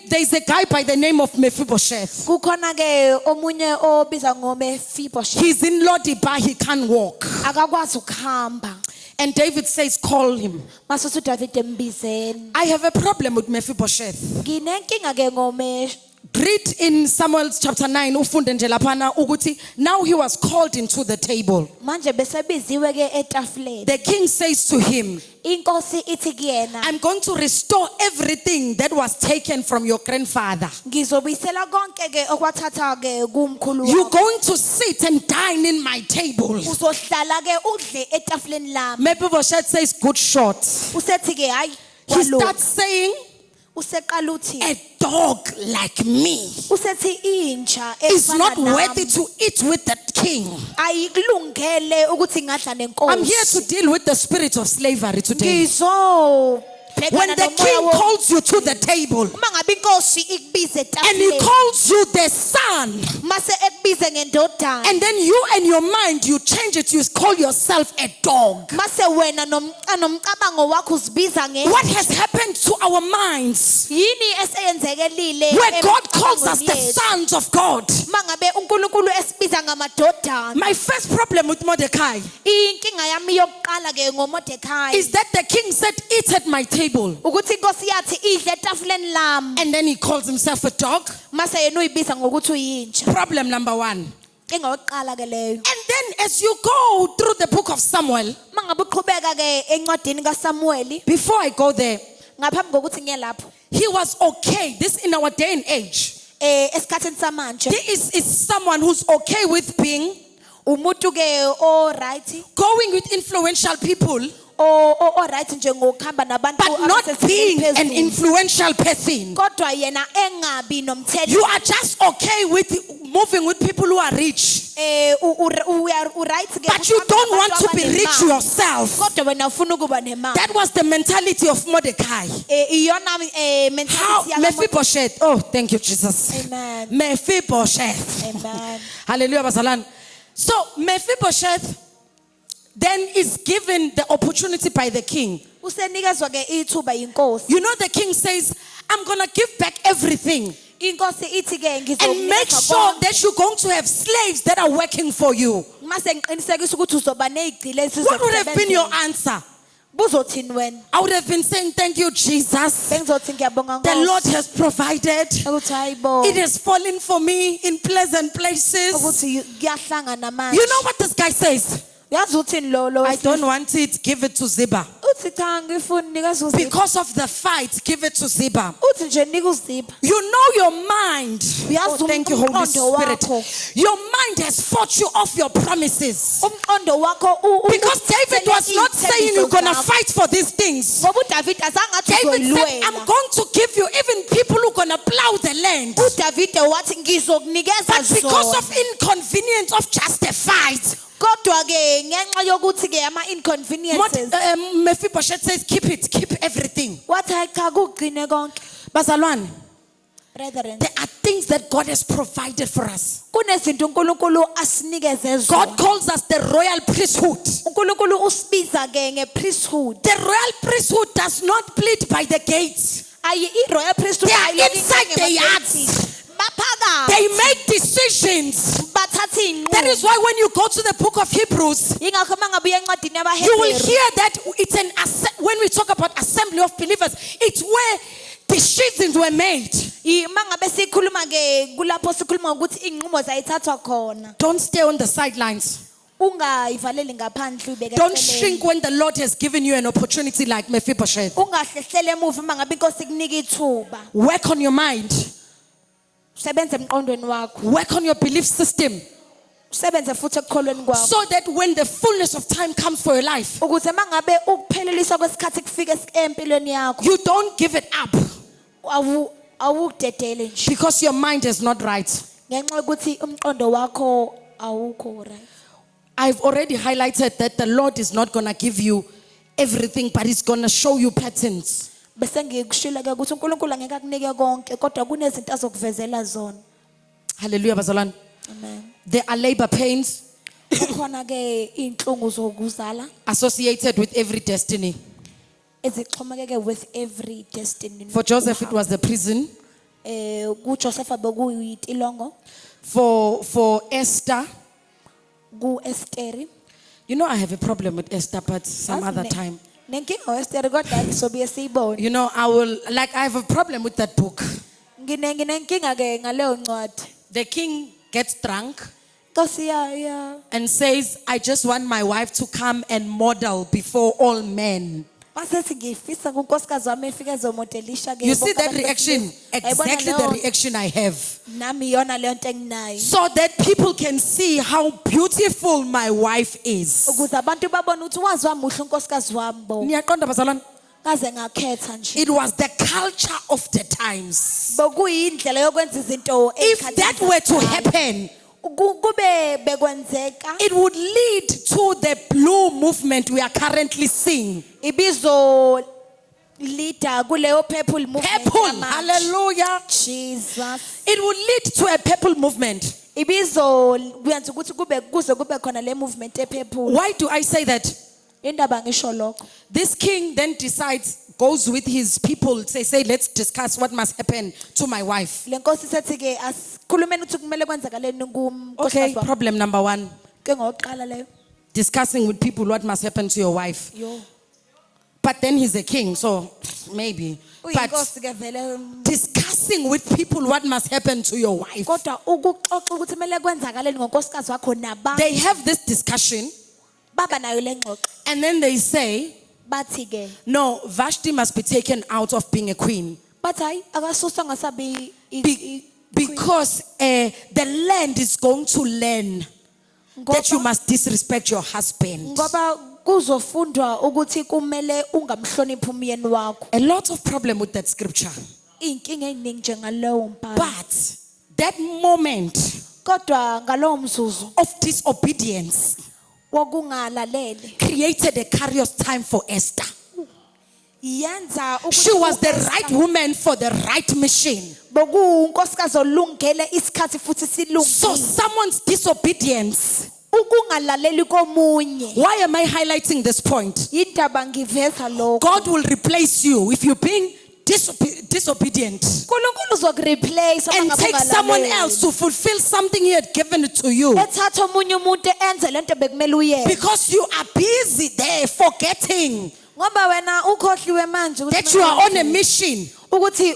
there is a guy by the name of Mephibosheth. kukhona ke omunye obiza ngoMephibosheth He's in Lodibar, he can't walk. akakwazi ukuhamba. And David says, call him. Mase uDavide mbizeni. I have a problem with Mephibosheth. Nginenkinga ke ngome Read in Samuel chapter 9, ufunde nje laphana ukuthi now he was called into the table. manje besebiziwe ke etafuleni. The king says to him, Inkosi ithi kuyena I'm going to restore everything that was taken from your grandfather. ngizobuyisela konke ke okwathatha ke kumkhulu You're wakho. going to sit and dine in my table. Uzohlala ke udle etafuleni lami. Mephibosheth says, good shot. Usethi ke hayi He walunga. starts saying, Useqala uthi a dog like me usethi inja is efana not nami worthy to eat with the king. ayikulungele ukuthi ngadla nenkosi. I'm here to deal with the spirit of slavery today. Ngizo When the king calls you to the table mangabe inkosi ikubize and he etafuleni calls you the son, mase ekubize ngendodana and then you and your mind, you change it, you call yourself a dog. mase wena nomcabango wakho uzibiza What has happened to our minds yini eseyenzekelile where God calls us the emcabangweni yethu? sons of God? Mangabe uNkulunkulu esibiza ngamadodana. My first problem with Mordecai Inkinga yami yokuqala ke ngoMordekhai is that the king said, eat at my table. ukuthi inkosi yathi idle etafuleni lami And then he calls himself a dog. mase yena uyibiza ngokuthi uyinja. Problem number one. Inkinga yokuqala ke leyo. And then as you go through the book of Samuel, Mangabe uqhubeka ke encwadini kaSamueli before I go there, ngaphambi kokuthi ngiye lapho he was okay. This in our day and age. esikhatheni samanje There is someone who's okay with being umuntu ke o right going with influential people, o right nje ngokuhamba nabantu but not being abasezingeni an phezulu. influential person. Kodwa yena engabi nomthetho. You are just okay with moving with people who are rich, Right ke but you don't want to be rich yourself. Kodwa wena ufuna ukuba nemali. That was the mentality of Mordecai. Iyona How mentality yakaMordekhai. Mephibosheth, oh thank you Jesus. Amen. Mephibosheth. Amen. Hallelujah, Basalan. So Mephibosheth then is given the opportunity by the king. Usenikezwa ke ithuba yinkosi. You know, the king says, I'm gonna give back everything Inkosi ithi ke and make ngizokunika sure konke. that you're going to have slaves that are working for you. Mase ngiqinisekisa ukuthi uzoba nezigcile What would have been your ezizosebenzela. answer? Buzothini wena? I would have been saying, thank you, Jesus. Bengizothi ngiyabonga The Lord Nkosi. has provided. Ukuthi hayibo. It has fallen for me in pleasant places. Ukuthi kuyahlangana manje. You know what this guy says? Yazi uthini lo I don't want it, give it to Ziba. uthi cha ngifuni nika uZipho. Because of the fight, give it to Ziba. Uthi nje nika uZipho. You know your mind. Uyazi Oh, thank you, Holy umqondo Spirit. wakho. Your mind has fought you off your promises. Umqondo wakho Because David was not saying you're going to fight for these things. Ngoba uDavid azangathi David said, I'm uzoyilwela. going to give you even people who are going to plow the land. uDavid wathi ngizokunikeza But because zona. of inconvenience of just a fight, Kodwa ke ngenxa yokuthi ke ama inconveniences. Mephibosheth says, keep it, keep everything. Wathi hayi cha kugcine konke. Bazalwane, Brethren, there are things that God has provided for us. kunezinto uNkulunkulu asinikeze God zona. calls us the royal priesthood. uNkulunkulu usibiza ke ngepriesthood. The royal priesthood does not plead by the gates. Ayi iroyal priesthood They are ayilokhu inside ingene the emagcekeni. yards. Baphakathi. They make decisions. Bathatha iy'nqumo. That is why when you go to the book of Hebrews, Yingakho uma ngabe uya encwadini you will yabaHebheru, hear that it's when we talk about assembly of believers, it's where decisions were made. uma ngabe sikhuluma ke kulapho sikhuluma ukuthi iy'nqumo zayithathwa khona. Don't stay on the sidelines. Ungayivaleli ngaphandle ubeke Don't eceleni. shrink when the Lord has given you an opportunity like Mephibosheth. Ungahlehlele emuva uma ngabe inkosi ikunika ithuba. Work on your mind. Usebenze emqondweni wakho. Work on your belief system. Usebenze futhi ekukholweni kwakho. So that when the fullness of time comes for your life, Ukuze uma ngabe ukupheleliswa kwesikhathi kufika empilweni yakho, you don't give it up awudedele nje. because your mind is not right. Ngenxa yokuthi umqondo wakho awukho right. I've already highlighted that the Lord is not going to give you everything, but He's going to show you patterns. Bese ngikushila ke ukuthi uNkulunkulu angeke akunike konke kodwa kunezinto azokuvezela zona. Hallelujah, bazalwane. Amen. There are labor pains Kukhona ke inhlungu zokuzala associated with every destiny. ezixhomekeke with every destiny. For Joseph, it was the prison. kuJoseph bekuyitilongo, For Esther, kuEsther. you know, I have a problem with Esther, but some other time. Nenkinga uEsther kodwa sobuye siyibone. You know, I have a problem with that book. Nginenkinga ke ngaleyo ncwadi. The king gets drunk Nkosi ya and says, I just want my wife to come and model before all men. Basethi ngifisa kunkosikazi wami efike ezomodelisha ke. You see that reaction? Exactly the reaction I have. Nami yona leyo nto enginayo. So that people can see how beautiful my wife is. Ukuze abantu babone ukuthi wazi wamuhle unkosikazi wami bo. Niyaqonda bazalwane? Kaze ngakhetha nje. It was the culture of the times. Bokuyindlela yokwenza izinto If that were to happen, kube bekwenzeka it would lead to the blue movement we are currently seeing. ibizo leader kuleyo purple movement Purple, yamanje. hallelujah. Jesus. It would lead to a purple movement. Ibizo kuyenza ukuthi kuze kube khona le movement epurple. Why do I say that? Indaba ngisho lokho. This king then goes with his people, say, let's discuss what must happen to my wife. Lenkosi sethi ke asikhulumeni ukuthi kumele kwenzakaleni Okay, kumnkosikazi wami. problem number 1. Ke ngoqala leyo. Discussing with people what must happen to your wife. Yo. But then he's a king, so maybe. But Uyinkosi ke vele. discussing with people what must happen to your wife. Kodwa ukuxoxa ukuthi kumele kwenzakaleni ngonkosikazi wakho nabantu. They have this discussion Baba nayo lengxoxo. and then they say, Bathi ke. no, Vashti must be taken out of being a queen. Bathi hayi akasuswa ngasabi Because the land is going to learn that you must disrespect your husband. ngoba kuzofundwa ukuthi kumele ungamhloniphi umyeni wakho. A lot of problem with that scripture. Inkinga eziningi nje ngalowo mbhalo. But that moment Kodwa ngalowo mzuzu of disobedience wokungalaleli created a curious time for Esther. yenza She was the right woman for the right mission. bokunkosikazi olungele isikhathi futhi So silungile. someone's disobedience. Ukungalaleli komunye Why am I highlighting this point? indaba ngiveza lokho. God will replace you if you're being disobedient uNkulunkulu uzokureplace uma and ngabe take someone ungalaleli. else to fulfill something He had given it to you. Ethatha omunye umuntu enze lento bekumele uyenze. Because you are busy there forgetting Ngoba wena ukhohliwe manje ukuthi that you are on a mission ukuthi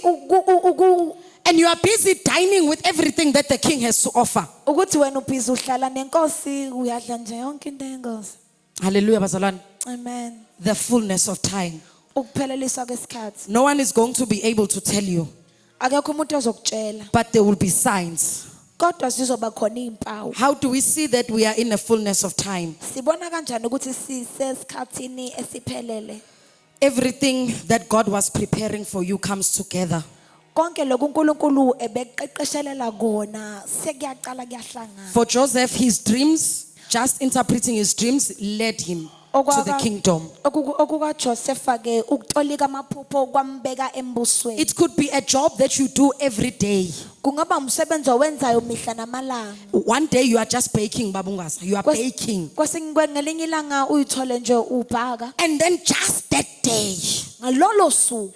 and you are busy dining with everything that the king has to offer. ukuthi wena ubhizi uhlala nenkosi uyadla nje yonke into yenkosi. Hallelujah, bazalwane. Amen. The fullness of time. Ukupheleliswa kwesikhathi. No one is going to be able to tell you, Akekho umuntu ozokutshela. but there will be signs. Kodwa zizoba khona izimpawu. How do we see that we are in the fullness of time? Sibona kanjani ukuthi sisesikhathini esiphelele. Everything that God was preparing for you comes together. Konke lokhu uNkulunkulu ebeqeqeshelela kona sekuyaqala kuyahlangana. For Joseph, his dreams, just interpreting his dreams, led him. to the kingdom. okukaJosepha ke ukutolika amaphupho kwambeka embusweni. It could be a job that you do every day. Kungaba umsebenzi owenzayo mihla namalanga. One day you are just baking, babungasa. You are baking. Ngelinye ilanga uyithole nje ubhaka. And then just that day, Ngalolo suku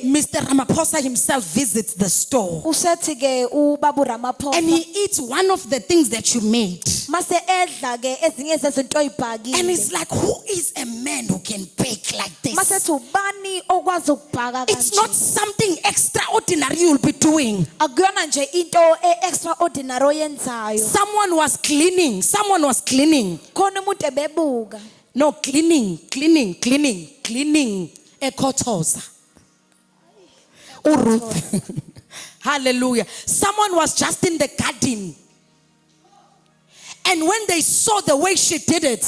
Mr. Ramaphosa himself visits the store. usethi ke uBabu Ramaphosa And he eats one of the things that you made. mase edla ke ezinye zezinto And oyibhakile. it's like, who is a man who can bake like Mase this? ethi ubani okwazi ukubhaka It's kanje? not something extraordinary you'll be doing. Akuyona nje into extraordinary oyenzayo. Someone was cleaning. Khona umuntu ebebuka. No, cleaning. Ekotoza. Uruth. Hallelujah. Someone was just in the garden. And when they saw the way she did it,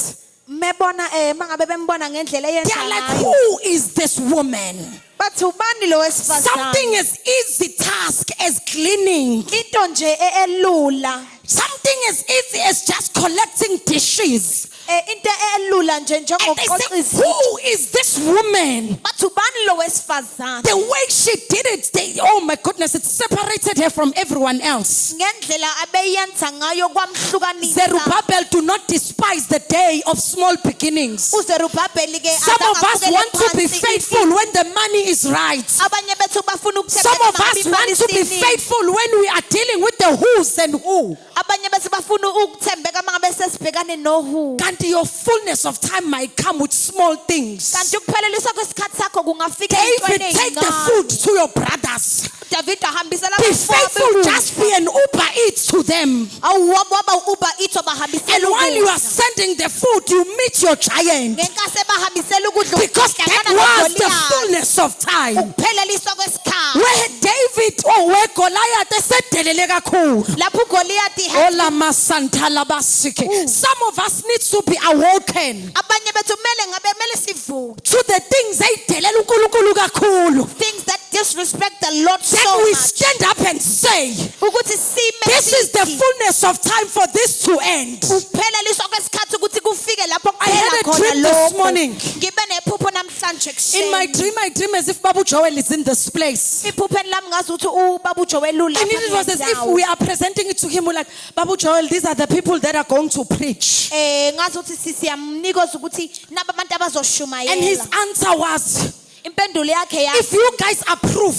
Mebona mangabe bembona ngendlela they eyenza are like, ngayo. who is this woman? Bathi ubani lo wesifazane? Something as easy task as cleaning. Into nje elula. Something as easy as just collecting dishes. Into elula nje And they njengokuqoqa say, izinto. who is this woman? Bathi ubani lo wesifazane? The way she did it, oh my goodness, it separated her from everyone else. Ngendlela abeyenza ngayo kwamhlukanisa. Zerubbabel, do not despise the day of small beginnings. uZerubabeli ke Some of us akabukele want to be phansi. faithful when the money is right. Abanye bethu bafuna Some ukuthembeka of us want to be emabhizinisini. faithful when we are dealing with the who's and who. Abanye bethu bafuna ukuthembeka mangabe sesibhekane nohu. Kanti your fullness of time might come with small things. Kanti ukupheleliswa kwesikhathi sakho kungafika David, ezintweni take the ezincane. food to your brothers. David ahambisela Be abafowabo faithful, ukudla. just be an Uber Eats to them. Awuwaba uba itho bahambisela And while you are ukudla. sending the food, you meet your giant. Ngenkase bahambisela ukudla Because that uhlangana was the noGoliath. fullness of time. Ukupheleliswa kwesikhathi. Where David where Goliath esedelele kakhulu. Lapho uGoliath Ola masantala basike. Some of us need to be awoken abanye bethu kumele sivuke. to the things ezidelela uNkulunkulu kakhulu. Things that disrespect the Lord Then so we much. stand up and say, Ukuthi sime this is the sithi, fullness of time for this to end. ukupheleliswa kwesikhathi ukuthi kufike lapho I had kuphela a khona dream this lokho. morning. Ngibe nephupho namhlanje In my ekuseni. dream, I dream as if Babu Joel is in this place. Iphupheni lami ngazi ukuthi uBaba uJoel And it was as if we are presenting it to him. We're like, Babu Joel, these are the people that are going to preach. ngazi ukuthi siyamnikoza ukuthi naba abantu And his abazoshumayela. answer was, Impendulo yakhe yathi if you guys approve,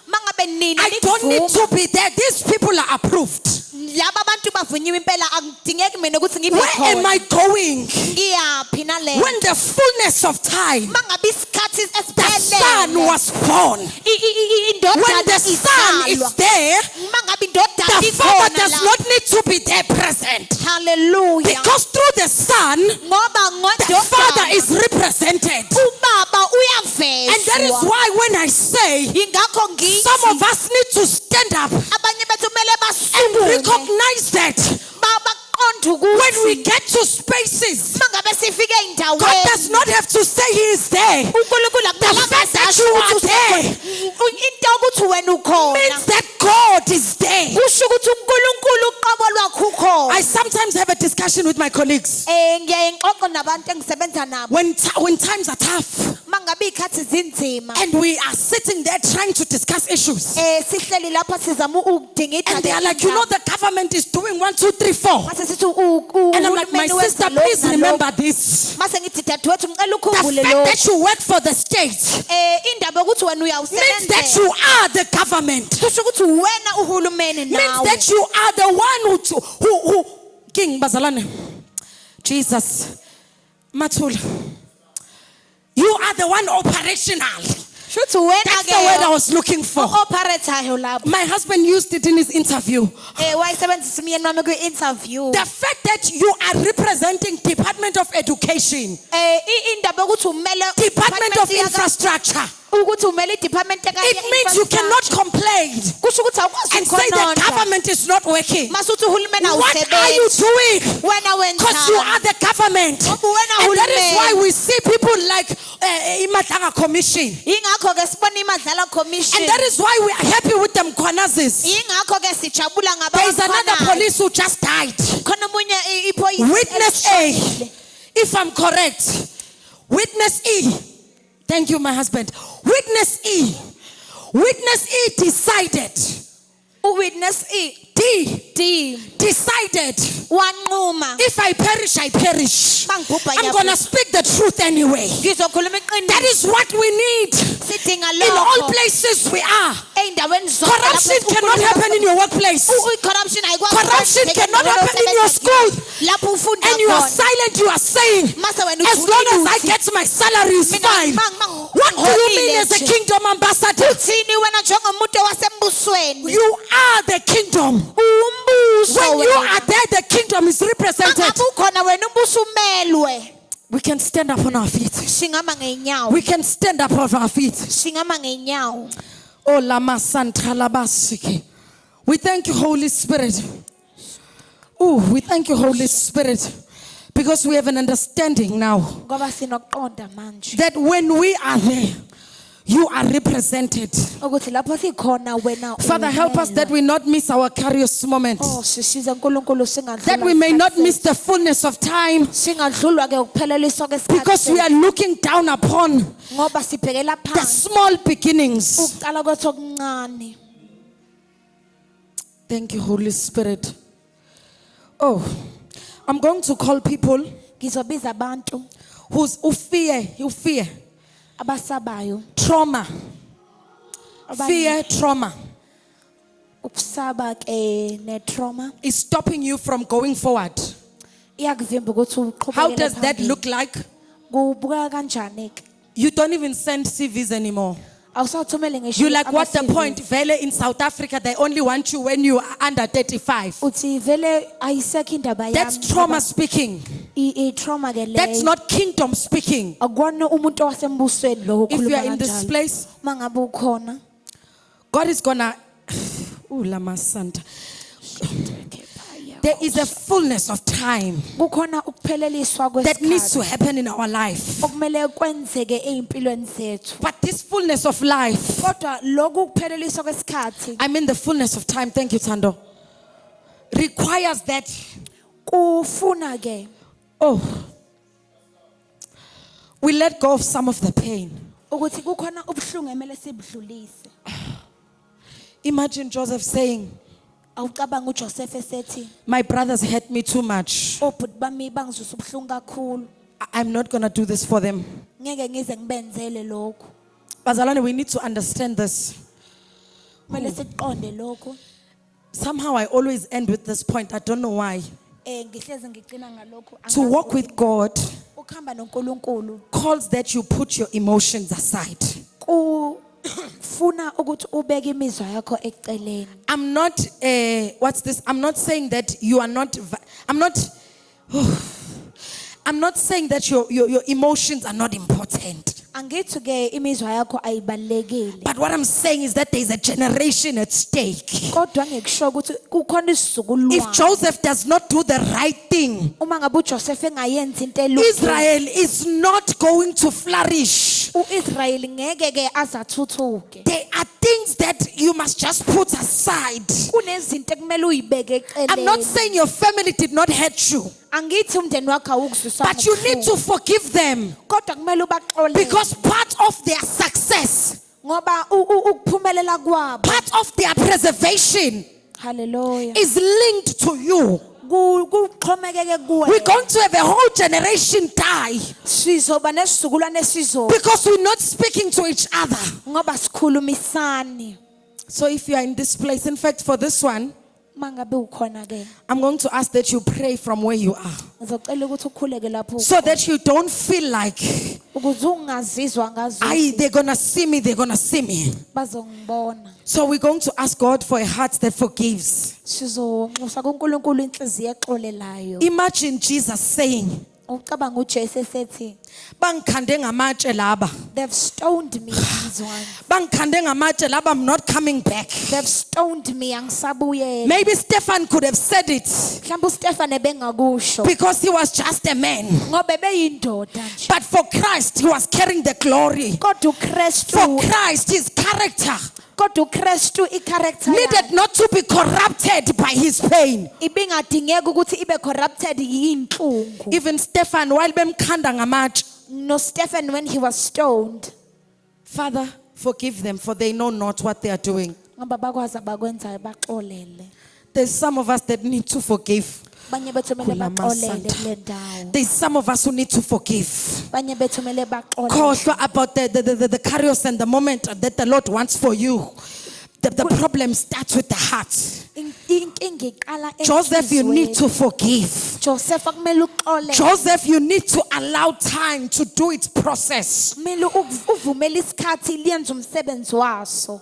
mangabe nina I don't need nivuma to be there. These people are approved. laba abantu bavunyiwe impela akudingeki mina ukuthi ngibe Where am khona. I going? Ngiyaphi nale? When the fullness of time, Mangabe isikhathi the son esiphelele. was born. When the son is there, mangabe indodana the father ikhona does la. not need to be there present. Hallelujah. Because through the son, Ngoba the father ngododana is represented. ubaba uyavezwa. And that is why when I say, Ingakho ngithi some of us need to stand up abanye bethu kumele and basukume recognize that baqonde when we ukuthi get to spaces, mangabe sifike God endaweni does not have to say He is there. uNkulunkulu The fact that you are there into ukuthi wena ukhona means that God is there. kusho ukuthi uNkulunkulu uqobo lwakho ukhona. I sometimes have a discussion with my colleagues Ngiyaye ngixoxe nabantu engisebenza nabo when times are tough mangabe ikhathi zinzima and we are sitting there trying to discuss issues. sihleli lapha sizama ukudinga And they are like, you know, the government is doing 1, 2, 3, 4. mase sithi And I'm like, my uhulumeni sister, wenza lokhu please nalokhu. remember this. Mase ngithi dadewethu ngicela The ukhumbule fact lokho that you work for the state indaba yokuthi wena means that uyawusebenzela you are the government. kusho ukuthi wena uhulumeni Means nawe that you are the one who King Bazalane, Jesus, Matul, you are the one operational. shuthi wena That's the word I was looking for. operator lapho My husband used it in his interview. wayisebenzisa umyeni wami kwi-interview The fact that you are representing Department of Education, indaba yokuthi umele Department of Infrastructure, ukuthi umele i-department it means you cannot complain kusho ukuthi awukwazi and say the government is not working. masuthi uhulumeni What are you awusebenzi doing? wena Because you are the government. Ngoba wena And that is uhulumeni. why we see people like Imadlanga Commission. yingakho ke sibona imadlala commission And that is why we are happy with them Kwanazis. yingakho ke sijabula There is another ngabantu police who just died. khona omunye iphoyisa Witness A if I'm correct, witness E. Thank you, my husband. Witness E. Witness E decided. Uwitness D decided. wanquma If I perish, I perish. Mangibhubha I'm going to speak the truth anyway. ngizokhuluma That iqiniso is what we need. sidinga In all lokho places we are. ey'ndaweni zonke Corruption cannot happen in your workplace. corruption ayikwazi Corruption ukwenzeka cannot endaweni happen in your osebenza school. kuyona. Lapho ufunda And you are khona silent, you are saying, mase wena as long as I uthi get my salary is mina fine. What do you mean as a kingdom ambassador? uthini wena njengomuntu wasembusweni You are the kingdom. uwumbuso When you wena. are there, the kingdom is represented. Mangabe ukhona wena umbuso umelwe We can stand up on our feet. singama ngeenyawo We can stand up on our feet. singama ngeenyawo Oh, Lama Santa Labasiki. We thank you, Holy Spirit. Oh, we thank you, Holy Spirit. Because we have an understanding now ngoba sinokuqonda manje that when we are there, you are represented. ukuthi lapho sikhona wena Father, help us that we not miss our curious moment. sisize uNkulunkulu That we may not miss the fullness of time. singadlulwa ke ukupheleliswa Because we are looking down upon ngoba sibhekela the phansi small beginnings. ukuqala kwethu okuncane Thank you, Holy Spirit. Oh, I'm going to call people ngizobiza abantu who fear, abasabayo trauma, fear, trauma ukusaba ke ne-trauma is stopping you from going forward. iyakuvimba ukuthi uqhubekele How does that phambili. look like? Kubuka kanjani ke You don't even send CVs anymore. awusathumele ngisho You like, what's the ama-CV. point? Vele in South Africa, they only want you when you are under 35. uthi vele ayisekho indaba That's trauma speaking. i-trauma ke That's leyo not kingdom speaking. akwona umuntu wasembusweni lo If you okhuluma are in this kanjalo place, mangabe ukhona God is gonna. Ooh, Lama Santa. There is a fullness of time kukhona ukupheleliswa that needs to kwesikhathi happen in our life. okumele kwenzeke ey'mpilweni zethu But this fullness of life, kodwa lokhu kupheleliswa kwesikhathi I mean the fullness of time, thank you, Tando, requires that, kufuna ke oh, we let go of some of the pain. ukuthi kukhona ubuhlungu emele sibudlulise Imagine Joseph saying, awucabanga uJoseph esethi my brothers hurt me too much. obhuti bami bangizwisa ubuhlungu kakhulu I'm not going to do this for them. ngeke ngize ngibenzele lokhu Bazalwane, we need to understand this. kumele siqonde lokhu Somehow I always end with this point. I don't know why. ngihlezi ngicina ngalokhu To angazi walk with God ukuhamba noNkulunkulu calls that you put your emotions aside. kufuna ukuthi ubeke imizwa yakho eceleni I'm not, what's this? I'm not saying that you are not, I'm not saying that your emotions are not important. angithi ke imizwa yakho ayibalekile But what I'm saying is that there's a generation at stake. kodwa ngikusho ukuthi kukhona If isizukulwane Joseph does not do the right thing, uma ngabe uJoseph engayenzi into elungile Israel is not going to flourish. uIsrael ngeke ke azathuthuke There are things that you must just put aside. kunezinto ekumele uyibeke I'm not eceleni saying your family did not hurt you, angithi umndeni wakho awukuzwisa but you need to forgive them kodwa kumele ubaxolele because part of their success, ngoba ukuphumelela kwabo part of their preservation haleluya is linked to you. kuxhomekeke kuwe We're going to have a whole generation die sizoba nesizukulwane esizo because we're not speaking to each other. ngoba sikhulumisani So if you are in this place, in fact, for this one, mangabe ukhona ke I'm going to ask that you pray from where you are ngizocela ukuthi ukhuleke lapho so that you don't feel like, ukuze ungazizwa they're going to see me, they're going to see me. bazongibona So we're going to ask God for a heart that forgives. sizonxusa kuNkulunkulu inhliziyo exolelayo Imagine Jesus saying, ucabanga uJesu esethi bangikhande ngamatshe laba. they've stoned me these ones Bangikhande ngamatshe laba, I'm not coming back. they've stoned me angisabuyela Maybe Stephen could have said it mhlawumbe uStefane bengakusho because he was just a man. ngoba beyindoda nje But for Christ, he was carrying the glory. kodwa For uKristu Christ, his character kodwa uKristu i-character needed not to be corrupted by his pain. ibingadingeka ukuthi ibe corrupted yinhlungu. Even Stephen, while bemkhanda ngamatshe, No, Stephen, when he was stoned, Father, forgive them, for they know not what they are doing. ngoba bakwazi abakwenzayo baxolele. There's some of us that need to forgive. Banye bethu kumele Kula baxolele masanta. kule ndawo. There's some of us who need to forgive. Banye bethu kumele baxolele. Khohlwa about the chaos and the moment that the Lord wants for you. The problem starts with the heart. Inkinga iqala Joseph, you need to enhliziyweni. forgive. Joseph kumele uxolele. Joseph, you need to allow time to do its process. Kumele uvumele isikhathi liyenze umsebenzi waso.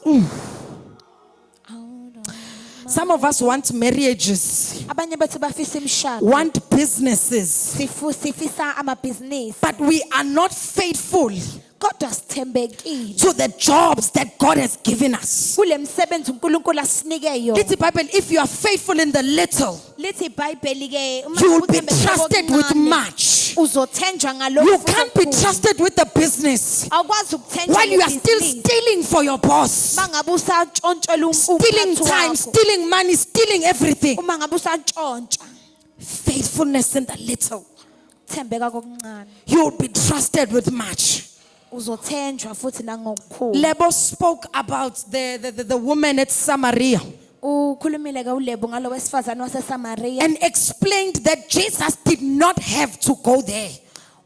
Some of us want marriages, Abanye bethu bafisa imishado. want businesses, Sifisa amabhizinisi. but we are not faithful Kodwa sithembekile. to the jobs that God has given us. Kule msebenzi uNkulunkulu asinike yona. Lithi Bible, if you are faithful in the little, Lithi iBhayibheli ke uma you will be uthembekile trusted with kokuncane, much. uzothenjwa ngalokho. You can't be okukhulu. trusted with the business Awukwazi ukuthenjwa while you are still ngebhizinisi. stealing for your boss, Mangabe usantshontshela stealing umphathi time, wakho. stealing money, stealing everything. Uma ngabe usantshontsha, Faithfulness in the little, thembeka kokuncane. you will be trusted with much. Uzothenjwa futhi nangokukhulu. Lebo spoke about the woman at Samaria Ukhulumile ke uLebo ngalo wesifazane waseSamaria. and explained that Jesus did not have to go there.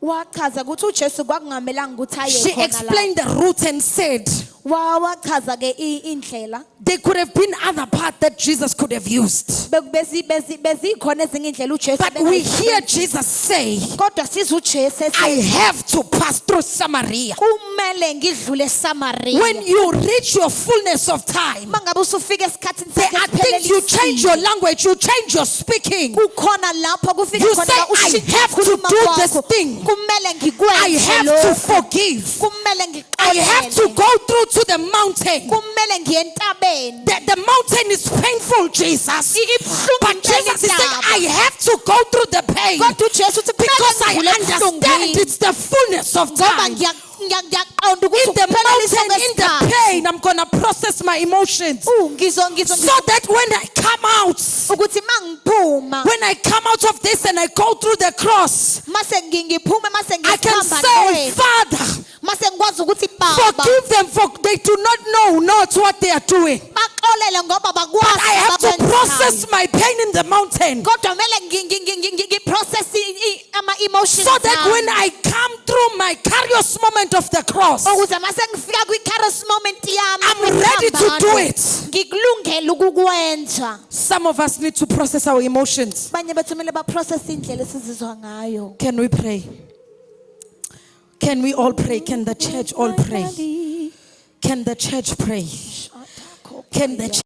Wachaza ukuthi uJesu kwakungamelanga ukuthi aye She khona la. explained the route and said Wachaza ke indlela. there could have been other paths that Jesus could have used. Bezikhona ezinye indlela uJesu But we hear Jesus say, kodwa siza uJesu I esethi have to pass through Samaria. kumele ngidlule eSamaria. When you reach your fullness of time, Mangabe usufika esikhathini there are things you change your language, you change your speaking. kukhona lapho kufika You khona say, la I ushintsha have to ukukhuluma do kwakho. this thing. Kumele I ngikwenze have to lokho. forgive. Kumele I have to ngiqolele. go through to the mountain. Kumele ngiye entabeni. The mountain is painful, Jesus. Ibuhlungu But Jesus is saying, intaba. I have to go through the pain Kodwa uJesu uthi because I kumele ngidlule understand ebuhlungwini. it's the fullness of Ngoba time. ngiyaqonda ukuthi In the ukuphelelisa mountain, in the kwesikhathi. pain, I'm going to process my emotions so that when I come out, ukuthi mangiphuma when I come out of this and I go through the cross, mase ngiphume mase I can ngihamba say, nawe Father, mase ngikwazi ukuthi baba forgive them for they do not know what they are doing. baxolele ngoba bakwazi I have to abakwenzayo. process my pain in the mountain Kodwa kumele ngiprocess ama emotions so that ami. when I come through my curious moment of the cross, ukuze mase ngifika kwi-kairos moment yami I'm ready to yokuhamba, do it. ngikulungele ukukwenza. Some of us need to process our emotions. Banye bethu kumele baprocess indlela esizizwa ngayo. Can we pray? Can we all pray? Can the church all pray? Can the church pray? Can the